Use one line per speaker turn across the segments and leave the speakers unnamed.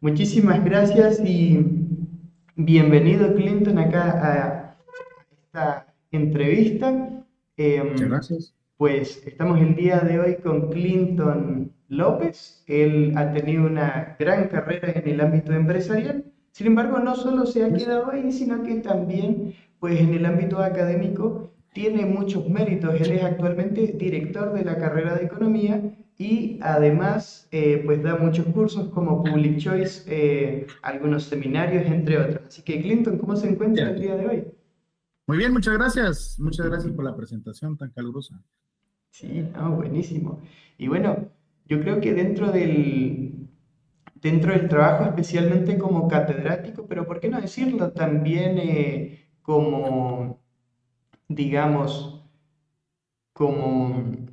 Muchísimas gracias y bienvenido Clinton acá a esta entrevista.
Muchas
Em,
gracias.
pues estamos el día de hoy con Clinton López. Él ha tenido una gran carrera en el ámbito empresarial. Sin embargo, no solo se ha quedado ahí, sino que también, pues en el ámbito académico, tiene muchos méritos. Él es actualmente director de la carrera de economía y además, pues da muchos cursos como Public Choice, algunos seminarios, entre otros. Así que, Clinton, ¿cómo se encuentra
Ya.
el día de hoy?
Muy bien, muchas gracias. Muchas gracias por la presentación tan calurosa.
Sí, no, buenísimo. Y bueno, yo creo que dentro del trabajo, especialmente como catedrático, pero ¿por qué no decirlo también como, digamos, como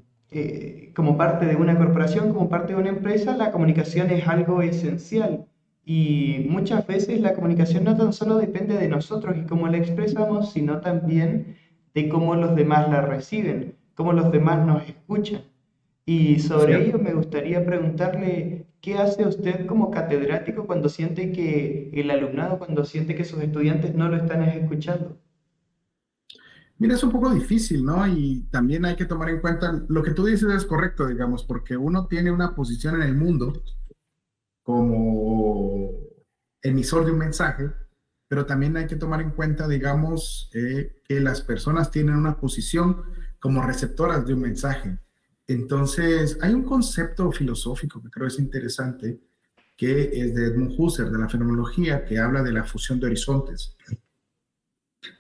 parte de una corporación, como parte de una empresa, la comunicación es algo esencial. Y muchas veces la comunicación no tan solo depende de nosotros y cómo la expresamos, sino también de cómo los demás la reciben, cómo los demás nos escuchan. Y sobre ello
Cierto.
me gustaría preguntarle, ¿qué hace usted como catedrático cuando siente que el alumnado, cuando siente que sus estudiantes no lo están escuchando?
Mira, es un poco difícil, ¿no? Y también hay que tomar en cuenta, lo que tú dices es correcto, digamos, porque uno tiene una posición en el mundo como emisor de un mensaje, pero también hay que tomar en cuenta, digamos, que las personas tienen una posición como receptoras de un mensaje. Entonces, hay un concepto filosófico que creo es interesante, que es de Edmund Husserl, de la fenomenología, que habla de la fusión de horizontes,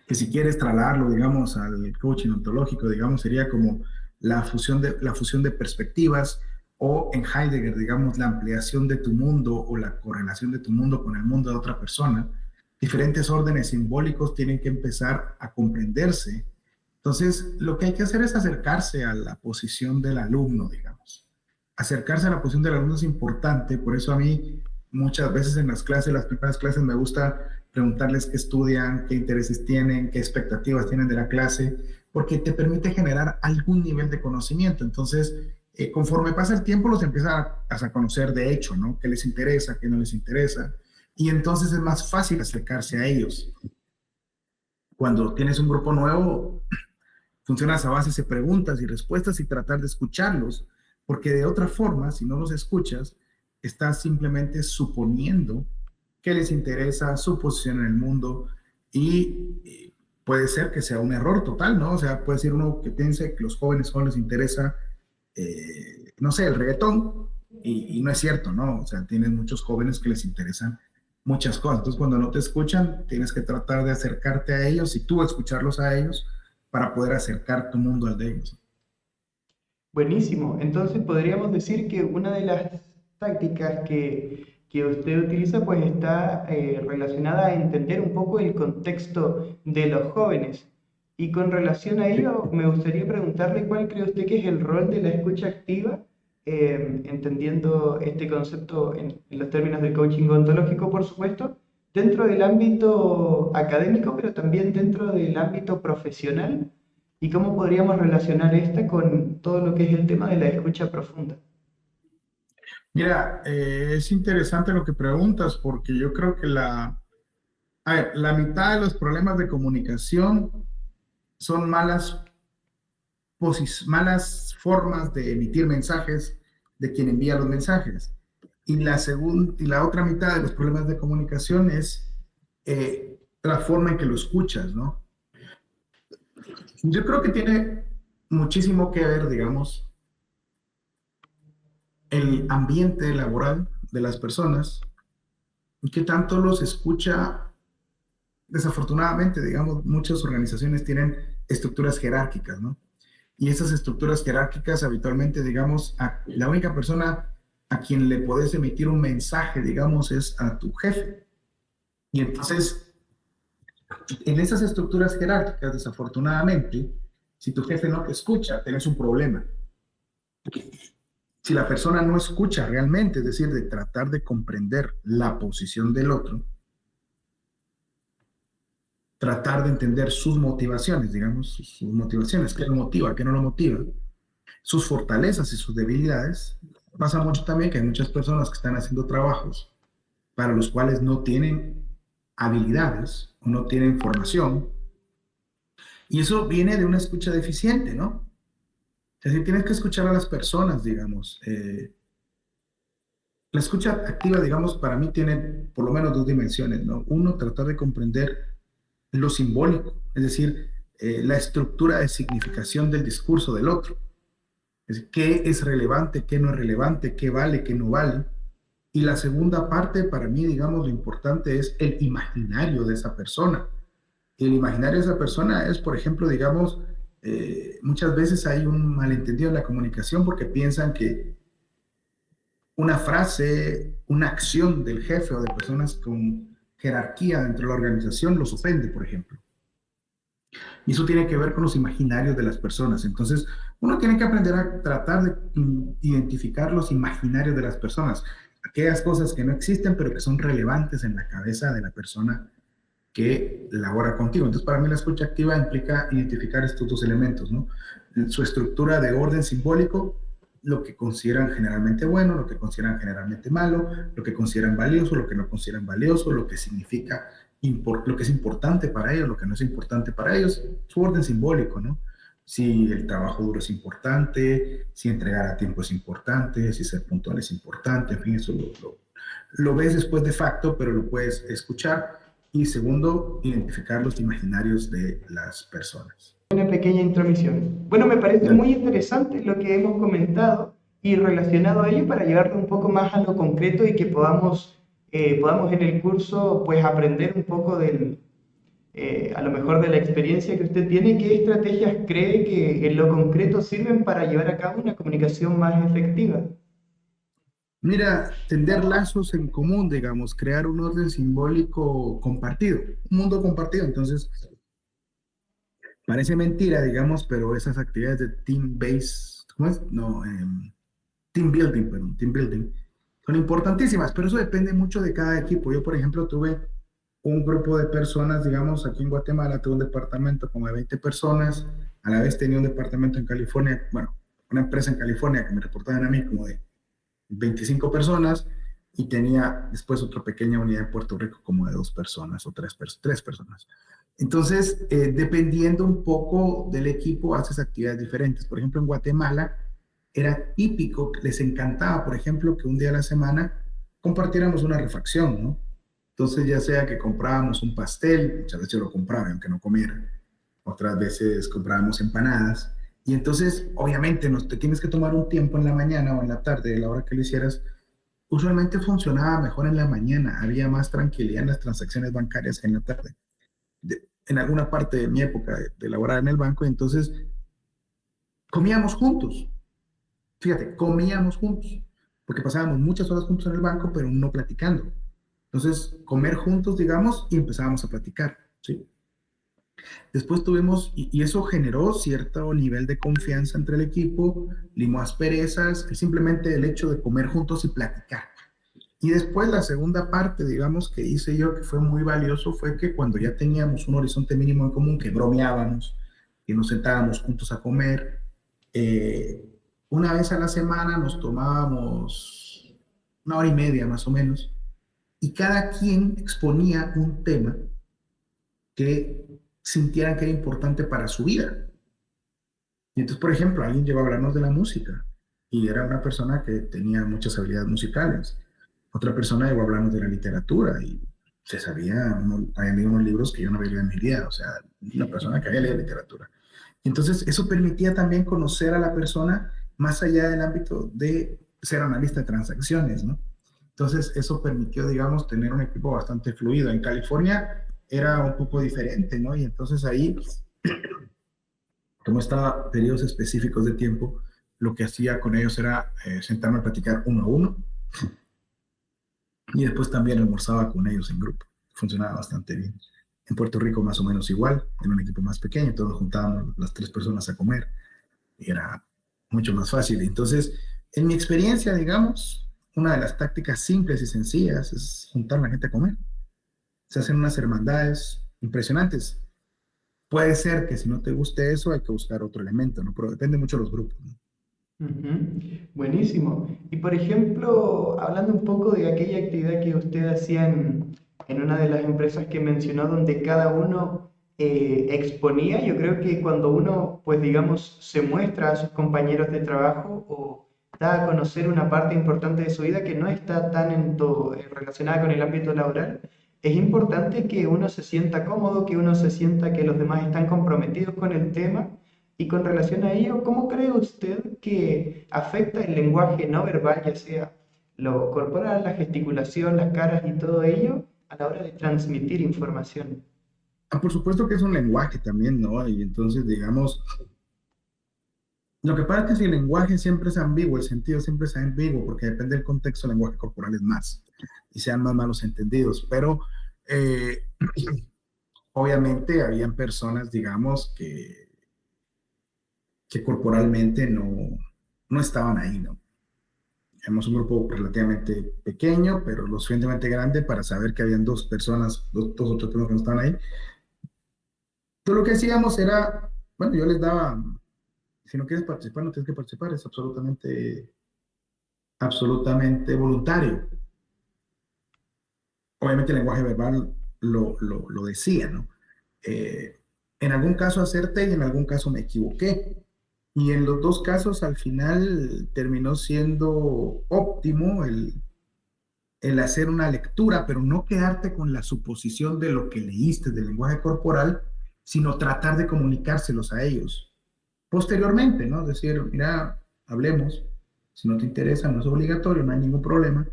que si quieres trasladarlo, digamos, al coaching ontológico, digamos, sería como la fusión de perspectivas, o en Heidegger, digamos, la ampliación de tu mundo o la correlación de tu mundo con el mundo de otra persona. Diferentes órdenes simbólicos tienen que empezar a comprenderse. Entonces, lo que hay que hacer es acercarse a la posición del alumno, digamos. Acercarse a la posición del alumno es importante, por eso a mí muchas veces en las clases, las primeras clases, me gusta preguntarles qué estudian, qué intereses tienen, qué expectativas tienen de la clase, porque te permite generar algún nivel de conocimiento. Entonces, conforme pasa el tiempo, los empiezas a conocer de hecho, ¿no? ¿Qué les interesa, qué no les interesa? Y entonces es más fácil acercarse a ellos. Cuando tienes un grupo nuevo, funcionas a base de preguntas y respuestas y tratar de escucharlos, porque de otra forma, si no los escuchas, estás simplemente suponiendo que les interesa su posición en el mundo, y puede ser que sea un error total, ¿no? O sea, puede ser uno que piense que los jóvenes solo les interesa, no sé, el reggaetón, y no es cierto, ¿no? O sea, tienes muchos jóvenes que les interesan muchas cosas. Entonces, cuando no te escuchan, tienes que tratar de acercarte a ellos y tú escucharlos a ellos para poder acercar tu mundo al de ellos.
Buenísimo. Entonces podríamos decir que una de las tácticas que usted utiliza pues está relacionada a entender un poco el contexto de los jóvenes. Y con relación a
Sí.
ello, me gustaría preguntarle cuál cree usted que es el rol de la escucha activa, entendiendo este concepto en los términos del coaching ontológico, por supuesto, dentro del ámbito académico, pero también dentro del ámbito profesional. ¿Y cómo podríamos relacionar esta con todo lo que es el tema de la escucha profunda?
Mira, es interesante lo que preguntas, porque yo creo que a ver, la mitad de los problemas de comunicación son malas formas de emitir mensajes de quien envía los mensajes. Y la otra mitad de los problemas de comunicación es la forma en que lo escuchas, ¿no? Yo creo que tiene muchísimo que ver, digamos, el ambiente laboral de las personas y qué tanto los escucha. Desafortunadamente, digamos, muchas organizaciones tienen estructuras jerárquicas, ¿no? Y esas estructuras jerárquicas habitualmente, digamos, la única persona a quien le puedes emitir un mensaje, digamos, es a tu jefe. Y entonces, en esas estructuras jerárquicas, desafortunadamente, si tu jefe no te escucha, tenés un problema. Si la persona no escucha realmente, es decir, de tratar de comprender la posición del otro, tratar de entender sus motivaciones, digamos, sus motivaciones, qué lo motiva, qué no lo motiva, sus fortalezas y sus debilidades. Pasa mucho también que hay muchas personas que están haciendo trabajos para los cuales no tienen habilidades o no tienen formación. Y eso viene de una escucha deficiente, ¿no? Es decir, tienes que escuchar a las personas, digamos. La escucha activa, digamos, para mí tiene por lo menos dos dimensiones, ¿no? Uno, tratar de comprender lo simbólico, es decir, la estructura de significación del discurso del otro. Es decir, qué es relevante, qué no es relevante, qué vale, qué no vale. Y la segunda parte, para mí, digamos, lo importante es el imaginario de esa persona. El imaginario de esa persona es, por ejemplo, digamos, muchas veces hay un malentendido en la comunicación porque piensan que una frase, una acción del jefe o de personas con jerarquía dentro de la organización los ofende, por ejemplo. Y eso tiene que ver con los imaginarios de las personas. Entonces, uno tiene que aprender a tratar de identificar los imaginarios de las personas, aquellas cosas que no existen, pero que son relevantes en la cabeza de la persona que labora contigo. Entonces, para mí la escucha activa implica identificar estos dos elementos, ¿no? Su estructura de orden simbólico, lo que consideran generalmente bueno, lo que consideran generalmente malo, lo que consideran valioso, lo que no consideran valioso, lo que significa, lo que es importante para ellos, lo que no es importante para ellos, su orden simbólico, ¿no? Si el trabajo duro es importante, si entregar a tiempo es importante, si ser puntual es importante, en fin, eso lo ves después de facto, pero lo puedes escuchar. Y segundo, identificar los imaginarios de las personas.
Una pequeña intromisión. Bueno, me parece muy interesante lo que hemos comentado y relacionado a ello para llevarlo un poco más a lo concreto y que podamos en el curso pues aprender un poco a lo mejor de la experiencia que usted tiene, qué estrategias cree que en lo concreto sirven para llevar a cabo una comunicación más efectiva.
Mira, tender lazos en común, digamos, crear un orden simbólico compartido, un mundo compartido. Entonces, parece mentira, digamos, pero esas actividades de team-based, ¿cómo es? No, team building, perdón, team building, son importantísimas, pero eso depende mucho de cada equipo. Yo, por ejemplo, tuve un grupo de personas, digamos, aquí en Guatemala, tuve un departamento como de 20 personas, a la vez tenía un departamento en California, bueno, una empresa en California que me reportaban a mí como de 25 personas y tenía después otra pequeña unidad en Puerto Rico como de 2 personas o tres personas. Entonces, dependiendo un poco del equipo, haces actividades diferentes. Por ejemplo, en Guatemala era típico, les encantaba, por ejemplo, que un día a la semana compartiéramos una refacción, ¿no? Entonces, ya sea que comprábamos un pastel, muchas veces yo lo compraba, aunque no comiera, otras veces comprábamos empanadas, y entonces, obviamente, te tienes que tomar un tiempo en la mañana o en la tarde, a la hora que lo hicieras. Usualmente funcionaba mejor en la mañana, había más tranquilidad en las transacciones bancarias que en la tarde. En alguna parte de mi época de laborar en el banco, y entonces comíamos juntos. Fíjate, comíamos juntos, porque pasábamos muchas horas juntos en el banco, pero no platicando. Entonces, comer juntos, digamos, y empezábamos a platicar, ¿sí? Después tuvimos, y eso generó cierto nivel de confianza entre el equipo, limó asperezas, simplemente el hecho de comer juntos y platicar. Y después la segunda parte, digamos, que hice yo, que fue muy valioso, fue que cuando ya teníamos un horizonte mínimo en común, que bromeábamos, que nos sentábamos juntos a comer, una vez a la semana nos tomábamos 1 hora y media más o menos, y cada quien exponía un tema que sintieran que era importante para su vida. Y entonces, por ejemplo, alguien llegó a hablarnos de la música y era una persona que tenía muchas habilidades musicales. Otra persona llegó a hablarnos de la literatura y se sabía, había leído unos libros que yo no había leído en mi vida, o sea, una persona que había leído literatura. Entonces, eso permitía también conocer a la persona más allá del ámbito de ser analista de transacciones, ¿no? Entonces, eso permitió, digamos, tener un equipo bastante fluido. En California era un poco diferente, ¿no? Y entonces ahí, como estaba periodos específicos de tiempo, lo que hacía con ellos era sentarme a platicar uno a uno y después también almorzaba con ellos en grupo. Funcionaba bastante bien. En Puerto Rico más o menos igual, en un equipo más pequeño, entonces nos juntábamos las 3 personas a comer y era mucho más fácil. Entonces, en mi experiencia, digamos, una de las tácticas simples y sencillas es juntar a la gente a comer. Se hacen unas hermandades impresionantes. Puede ser que si no te guste eso, hay que buscar otro elemento, ¿no? Pero depende mucho de los grupos, ¿no?
Ujú. Buenísimo. Y por ejemplo, hablando un poco de aquella actividad que usted hacía en una de las empresas que mencionó, donde cada uno exponía, yo creo que cuando uno, pues digamos, se muestra a sus compañeros de trabajo o da a conocer una parte importante de su vida que no está tan relacionada con el ámbito laboral, es importante que uno se sienta cómodo, que uno se sienta que los demás están comprometidos con el tema y con relación a ello, ¿cómo cree usted que afecta el lenguaje no verbal, ya sea lo corporal, la gesticulación, las caras y todo ello, a la hora de transmitir información?
Ah, por supuesto que es un lenguaje también, ¿no? Y entonces, digamos, lo que pasa es que si el lenguaje siempre es ambiguo, el sentido siempre es ambiguo, porque depende del contexto, el lenguaje corporal es más, y sean más malos entendidos. Pero eh, obviamente habían personas, digamos, que corporalmente no estaban ahí, ¿no? Éramos un grupo relativamente pequeño, pero lo suficientemente grande para saber que habían dos personas, dos o tres personas que no estaban ahí. Entonces lo que hacíamos era, bueno, yo les daba, si no quieres participar, no tienes que participar, es absolutamente voluntario. Obviamente el lenguaje verbal lo decía, ¿no? Eh, en algún caso acerté y en algún caso me equivoqué. Y en los dos casos al final terminó siendo óptimo el hacer una lectura, pero no quedarte con la suposición de lo que leíste del lenguaje corporal, sino tratar de comunicárselos a ellos. Posteriormente, ¿no? Decir, mira, hablemos, si no te interesa, no es obligatorio, no hay ningún problema.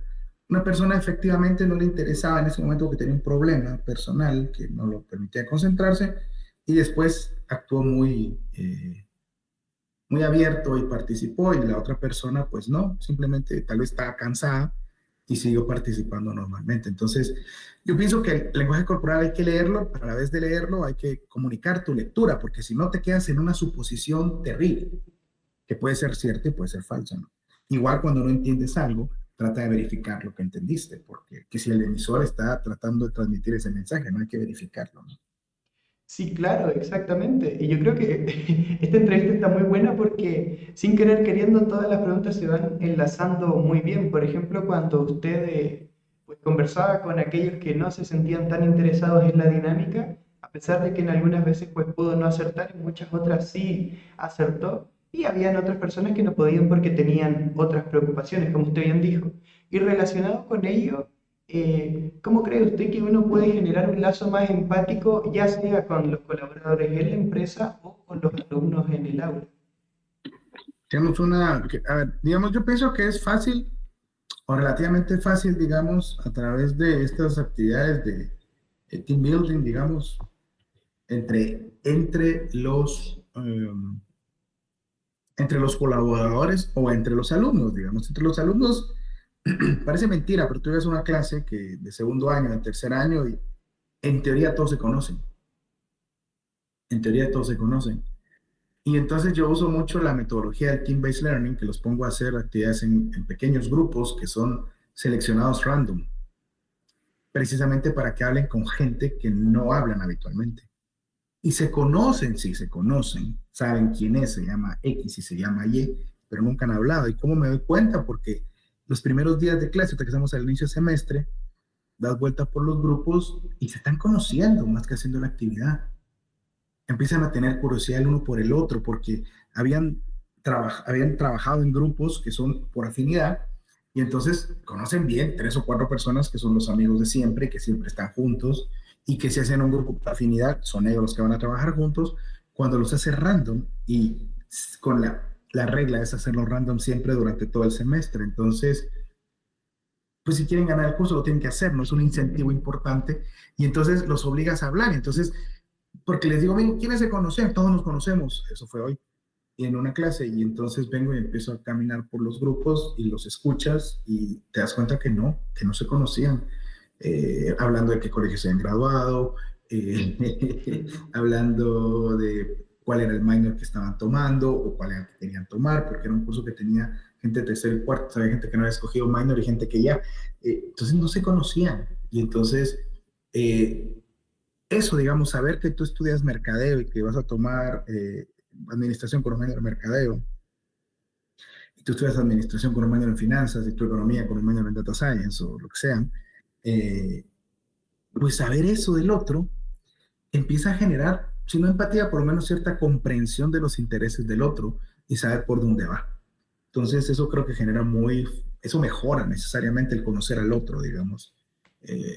Una persona efectivamente no le interesaba en ese momento que tenía un problema personal que no lo permitía concentrarse y después actuó muy abierto y participó y la otra persona pues no, simplemente tal vez estaba cansada y siguió participando normalmente. Entonces, yo pienso que el lenguaje corporal hay que leerlo, pero a la vez de leerlo hay que comunicar tu lectura, porque si no te quedas en una suposición terrible, que puede ser cierta y puede ser falsa, ¿no? Igual cuando no entiendes algo, trata de verificar lo que entendiste, porque que si el emisor está tratando de transmitir ese mensaje, no hay que verificarlo, ¿no?
Sí, claro, exactamente. Y yo creo que esta entrevista está muy buena porque sin querer queriendo todas las preguntas se van enlazando muy bien. Por ejemplo, cuando usted pues, conversaba con aquellos que no se sentían tan interesados en la dinámica, a pesar de que en algunas veces pues, pudo no acertar, en muchas otras sí acertó. Y habían otras personas que no podían porque tenían otras preocupaciones, como usted bien dijo. Y relacionado con ello, ¿cómo cree usted que uno puede generar un lazo más empático, ya sea con los colaboradores en la empresa o con los alumnos en el aula?
Tenemos a ver, digamos, yo pienso que es fácil o relativamente fácil, digamos, a través de estas actividades de team building, digamos, entre los colaboradores o entre los alumnos, digamos. Entre los alumnos, parece mentira, pero tú ves una clase que de segundo año, de tercer año, y en teoría todos se conocen. En teoría todos se conocen. Y entonces yo uso mucho la metodología del Team-Based Learning, que los pongo a hacer actividades en pequeños grupos que son seleccionados random, precisamente para que hablen con gente que no hablan habitualmente. Y se conocen, sí, se conocen, saben quién es, se llama X y se llama Y, pero nunca han hablado. ¿Y cómo me doy cuenta? Porque los primeros días de clase, hasta que estamos al inicio del semestre, das vuelta por los grupos y se están conociendo más que haciendo la actividad. Empiezan a tener curiosidad el uno por el otro, porque habían trabajado en grupos que son por afinidad, y entonces conocen bien tres o cuatro personas que son los amigos de siempre, que siempre están juntos, y que si hacen un grupo por afinidad, son ellos los que van a trabajar juntos. Cuando los hace random, y con la regla es hacerlo random siempre durante todo el semestre, entonces pues si quieren ganar el curso lo tienen que hacer, no es un incentivo importante, y entonces los obligas a hablar. Entonces, porque les digo, miren, ¿quiénes se conocen? Todos nos conocemos, eso fue hoy, y en una clase, y entonces vengo y empiezo a caminar por los grupos y los escuchas y te das cuenta que no se conocían, hablando de qué colegio se han graduado, hablando de cuál era el minor que estaban tomando o cuál era el que querían tomar, porque era un curso que tenía gente de tercer y cuarto, había gente que no había escogido minor y gente que ya, entonces no se conocían, y entonces eso, digamos, saber que tú estudias mercadeo y que vas a tomar administración con un de mercadeo, tú estudias administración con un mañana en finanzas y tu economía con un mañana en data science o lo que sea, eh, pues saber eso del otro empieza a generar, si no empatía, por lo menos cierta comprensión de los intereses del otro y saber por dónde va. Entonces eso creo que genera eso mejora necesariamente el conocer al otro, digamos,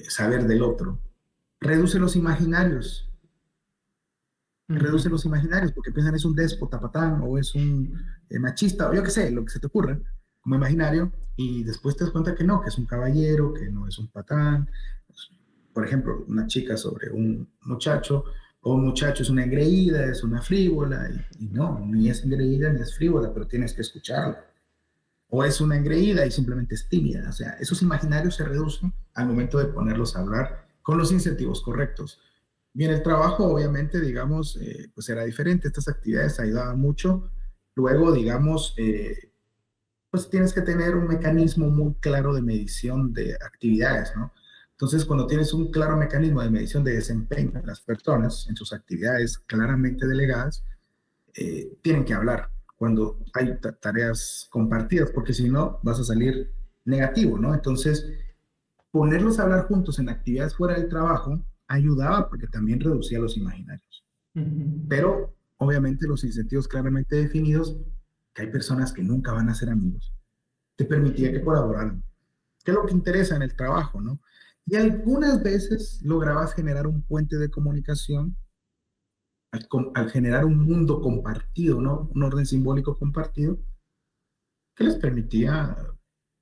saber del otro. Reduce los imaginarios, reduce
Ujú.
los imaginarios, porque piensan es un déspota, patán, o es un machista, o yo qué sé, lo que se te ocurra, como imaginario, y después te das cuenta que no, que es un caballero, que no es un patán. Por ejemplo, una chica sobre un muchacho, o un muchacho es una engreída, es una frívola, y no, ni es engreída ni es frívola, pero tienes que escucharlo. O es una engreída y simplemente es tímida. O sea, esos imaginarios se reducen al momento de ponerlos a hablar con los incentivos correctos. Bien, el trabajo, obviamente, digamos, pues era diferente. Estas actividades ayudaban mucho. Luego, digamos, pues tienes que tener un mecanismo muy claro de medición de actividades, ¿no? Entonces, cuando tienes un claro mecanismo de medición de desempeño de las personas en sus actividades claramente delegadas, tienen que hablar cuando hay tareas compartidas, porque si no, vas a salir negativo, ¿no? Entonces, ponerlos a hablar juntos en actividades fuera del trabajo ayudaba porque también reducía los imaginarios.
Ujú.
Pero obviamente los incentivos claramente definidos, que hay personas que nunca van a ser amigos, te permitía que colaboraran, que es lo que interesa en el trabajo, ¿no? Y algunas veces lograbas generar un puente de comunicación al generar un mundo compartido, ¿no? Un orden simbólico compartido que les permitía,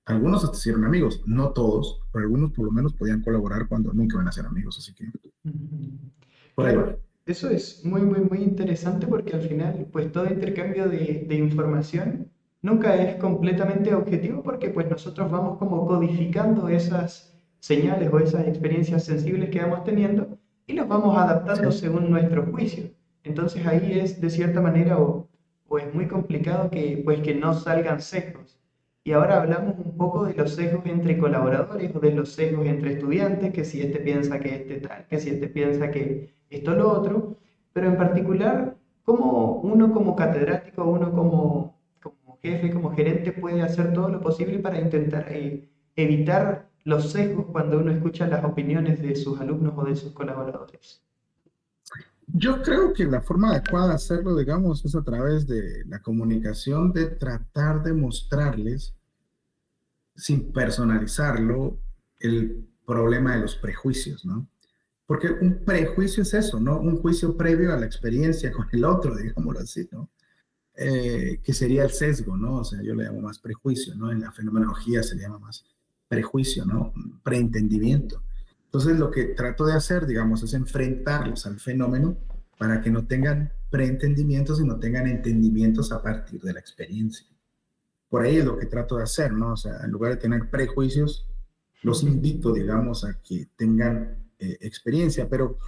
algunos hasta hicieron amigos, no todos, pero algunos por lo menos podían colaborar cuando nunca van a ser amigos, así que
Ujú.
por ahí va.
Claro, eso es muy, muy, muy interesante porque al final, pues todo intercambio de información nunca es completamente objetivo porque pues nosotros vamos como codificando esas señales o esas experiencias sensibles que vamos teniendo y las vamos adaptando
Sí.
según nuestro juicio. Entonces ahí es de cierta manera o es muy complicado que pues que no salgan sesgos. Y ahora hablamos un poco de los sesgos entre colaboradores o de los sesgos entre estudiantes, que si este piensa que este tal, que si este piensa que esto lo otro, pero en particular, cómo uno como catedrático, uno como jefe, como gerente puede hacer todo lo posible para intentar evitar los sesgos cuando uno escucha las opiniones de sus alumnos o de sus colaboradores.
Yo creo que la forma adecuada de hacerlo, digamos, es a través de la comunicación, de tratar de mostrarles, sin personalizarlo, el problema de los prejuicios, ¿no? Porque un prejuicio es eso, ¿no? Un juicio previo a la experiencia con el otro, digámoslo así, ¿no? Que sería el sesgo, ¿no? O sea, yo le llamo más prejuicio, ¿no? En la fenomenología se le llama más prejuicio, ¿no? Preentendimiento. Entonces, lo que trato de hacer, digamos, es enfrentarlos al fenómeno para que no tengan preentendimientos, sino tengan entendimientos a partir de la experiencia. Por ahí es lo que trato de hacer, ¿no? O sea, en lugar de tener prejuicios, los invito, digamos, a que tengan experiencia, pero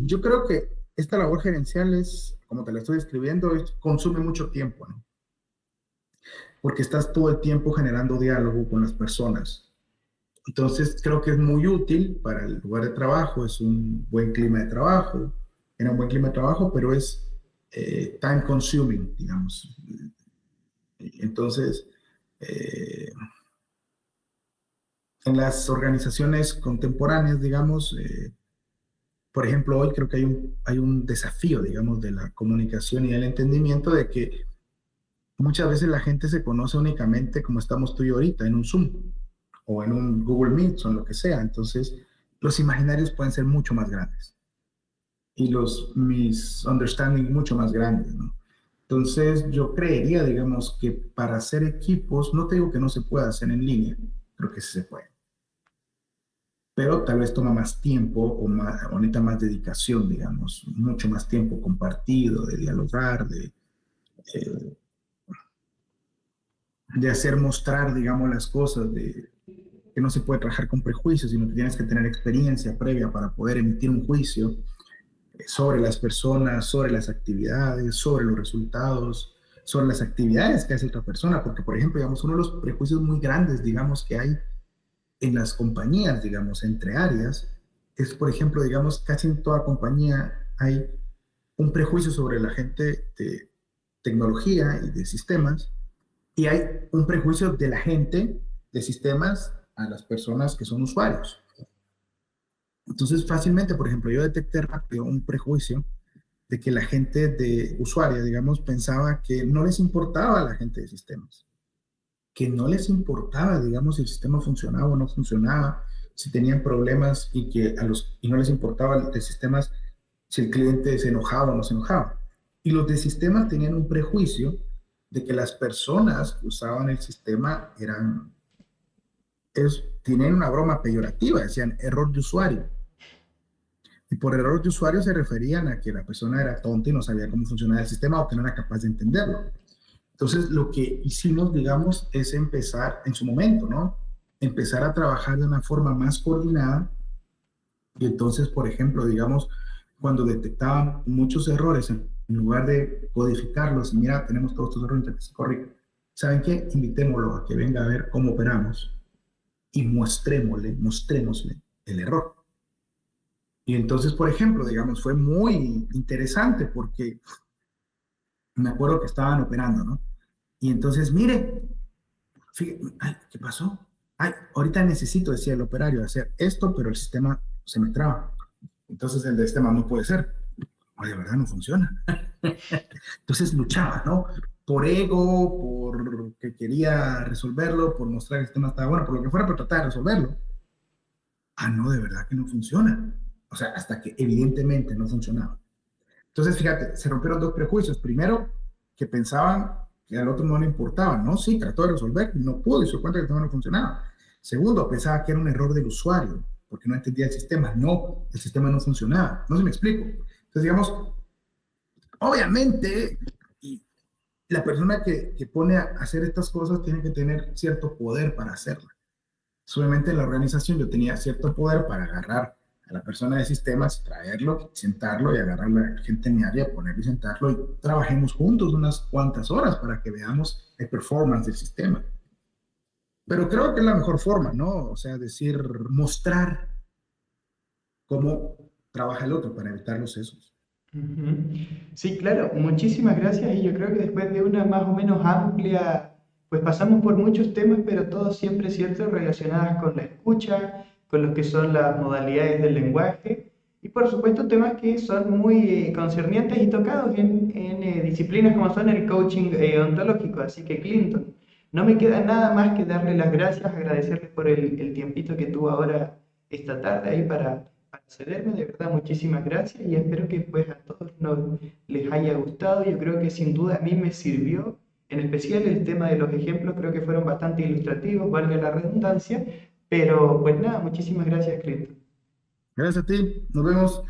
yo creo que esta labor gerencial es, como te la estoy describiendo, consume mucho tiempo, ¿no? Porque estás todo el tiempo generando diálogo con las personas. Entonces, creo que es muy útil para el lugar de trabajo, es un buen clima de trabajo, era un buen clima de trabajo, pero es time consuming, digamos. Entonces, eh, en las organizaciones contemporáneas, digamos, por ejemplo, hoy creo que hay un desafío, digamos, de la comunicación y el entendimiento de que muchas veces la gente se conoce únicamente como estamos tú y yo ahorita, en un Zoom o en un Google Meet o en lo que sea. Entonces, los imaginarios pueden ser mucho más grandes y los misunderstanding mucho más grandes, ¿no? Entonces, yo creería, digamos, que para hacer equipos, no te digo que no se pueda hacer en línea, creo que sí se puede, pero tal vez toma más tiempo o necesita más dedicación, digamos, mucho más tiempo compartido, de dialogar, eh, de hacer mostrar, digamos, las cosas, de que no se puede trabajar con prejuicios, sino que tienes que tener experiencia previa para poder emitir un juicio sobre las personas, sobre las actividades, sobre los resultados, sobre las actividades que hace otra persona, porque, por ejemplo, digamos, uno de los prejuicios muy grandes, digamos, que hay en las compañías, digamos, entre áreas, es, por ejemplo, digamos, casi en toda compañía hay un prejuicio sobre la gente de tecnología y de sistemas, Y hay un prejuicio de la gente de sistemas a las personas que son usuarios. Entonces, fácilmente, por ejemplo, yo detecté rápido un prejuicio de que la gente de usuaria, digamos, pensaba que no les importaba a la gente de sistemas, que no les importaba, digamos, si el sistema funcionaba o no funcionaba, si tenían problemas y no les importaba de sistemas si el cliente se enojaba o no se enojaba. Y los de sistemas tenían un prejuicio de que las personas que usaban el sistema tenían una broma peyorativa, decían error de usuario. Y por error de usuario se referían a que la persona era tonta y no sabía cómo funcionaba el sistema o que no era capaz de entenderlo. Entonces, lo que hicimos, digamos, es empezar en su momento, ¿no? Empezar a trabajar de una forma más coordinada. Y entonces, por ejemplo, digamos, cuando detectaban muchos errores, en lugar de codificarlos y mira, tenemos todos estos errores, entonces, correcto. ¿Saben qué? Invitémoslo a que venga a ver cómo operamos y mostrémosle el error. Y entonces, por ejemplo, digamos, fue muy interesante porque me acuerdo que estaban operando, ¿no? Y entonces, mire, fíjate, ay, ¿qué pasó? Ay, ahorita necesito, decía el operario, hacer esto, pero el sistema se me traba. Entonces el sistema no puede ser. Ay, de verdad no funciona. Entonces luchaba, ¿no? Por ego, por que quería resolverlo, por mostrar que el sistema estaba bueno, por lo que fuera, pero tratar de resolverlo. Ah, no, de verdad que no funciona. O sea, hasta que evidentemente no funcionaba. Entonces, fíjate, se rompieron dos prejuicios. Primero, que pensaban que al otro no le importaba. No, sí, trató de resolver, no pudo y se dio cuenta que el sistema no funcionaba. Segundo, pensaba que era un error del usuario, porque no entendía el sistema. No, el sistema no funcionaba. No sé si me explico. Entonces, digamos, obviamente, y la persona que pone a hacer estas cosas tiene que tener cierto poder para hacerlas. Obviamente en la organización yo tenía cierto poder para agarrar a la persona de sistemas, traerlo, sentarlo y agarrar a la gente en mi área, ponerlo y sentarlo y trabajemos juntos unas cuantas horas para que veamos el performance del sistema. Pero creo que es la mejor forma, ¿no? O sea, decir, mostrar cómo trabaja el otro para evitar los sesos.
Ujú. Sí, claro, muchísimas gracias y yo creo que después de una más o menos amplia, pues pasamos por muchos temas, pero todos siempre, ¿cierto?, relacionadas con la escucha, con lo que son las modalidades del lenguaje y por supuesto temas que son muy concernientes y tocados en disciplinas como son el coaching ontológico. Así que Clinton, no me queda nada más que darle las gracias, agradecerle por el tiempito que tuvo ahora esta tarde ahí para cederme, de verdad, muchísimas gracias y espero que pues a todos les haya gustado. Yo creo que sin duda a mí me sirvió, en especial el tema de los ejemplos, creo que fueron bastante ilustrativos, valga la redundancia, pero pues nada, muchísimas gracias, Clinton.
Gracias a ti, nos vemos.